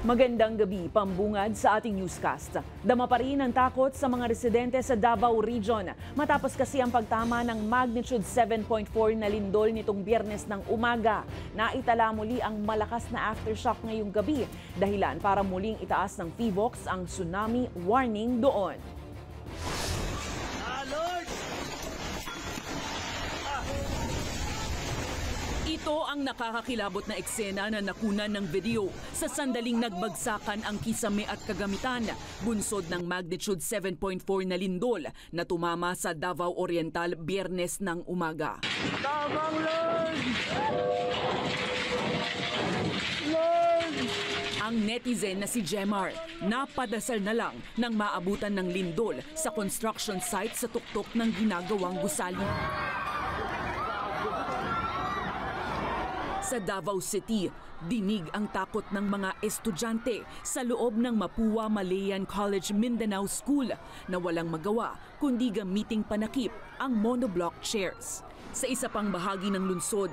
Magandang gabi, pambungad sa ating newscast. Dama pa rin ang takot sa mga residente sa Davao Region matapos kasi ang pagtama ng magnitude 7.4 na lindol nitong Biyernes ng umaga. Naitala muli ang malakas na aftershock ngayong gabi, dahilan para muling itaas ng PHIVOLCS ang tsunami warning doon. Ito ang nakakakilabot na eksena na nakunan ng video sa sandaling nagbagsakan ang kisame at kagamitan, bunsod ng magnitude 7.4 na lindol na tumama sa Davao Oriental Biyernes ng umaga. Tabang Lord! Lord! Ang netizen na si Jemar, napadasal na lang nang maabutan ng lindol sa construction site sa tuktok ng ginagawang gusali. Sa Davao City, dinig ang takot ng mga estudyante sa loob ng Mapua Malayan College Mindanao School na walang magawa kundi gamiting panakip ang monoblock chairs. Sa isa pang bahagi ng lungsod,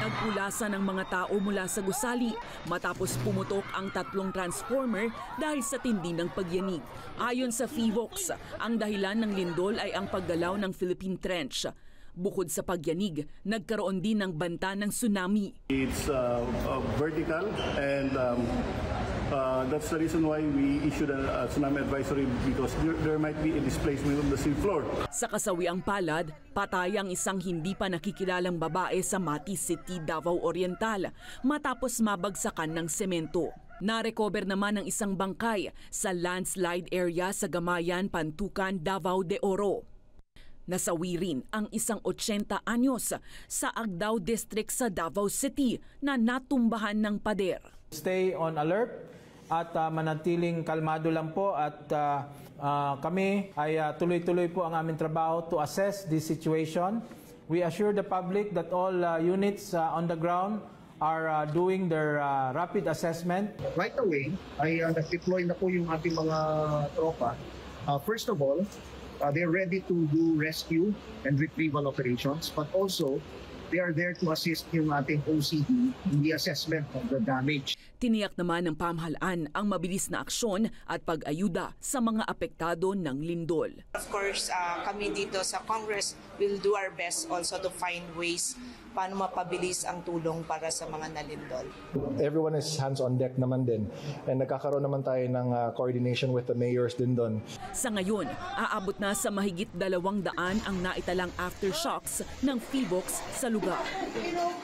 nagpulasa ng mga tao mula sa gusali matapos pumutok ang 3 transformer dahil sa tindi ng pagyanig. Ayon sa PHIVOLCS, ang dahilan ng lindol ay ang paggalaw ng Philippine Trench. Bukod sa pagyanig, nagkaroon din ng banta ng tsunami. It's vertical and that's the reason why we issued a tsunami advisory because there might be a displacement of the sea floor. Sa kasawiang palad, patay ang isang hindi pa nakikilalang babae sa Mati City, Davao Oriental matapos mabagsakan ng semento. Narecover naman ang isang bangkay sa landslide area sa Gamayan, Pantukan, Davao de Oro. Nasawi rin ang isang 80 anyos sa Agdao District sa Davao City na natumbahan ng pader. Stay on alert at manatiling kalmado lang po at kami ay tuloy-tuloy po ang aming trabaho to assess this situation. We assure the public that all units on the ground are doing their rapid assessment. Right away ay nag-deploy na po yung ating mga tropa. First of all, they're ready to do rescue and retrieval operations, but also they are there to assist yung ating OCD in the assessment of the damage. Tiniyak naman ng pamahalaan ang mabilis na aksyon at pag-ayuda sa mga apektado ng lindol. Of course, kami dito sa Congress will do our best also to find ways paano mapabilis ang tulong para sa mga nalindol. Everyone is hands on deck naman din and nagkakaroon naman tayo ng coordination with the mayors din doon. Sa ngayon, aabot na sa mahigit 200 ang naitalang aftershocks ng PHIVOLCS sa lugar.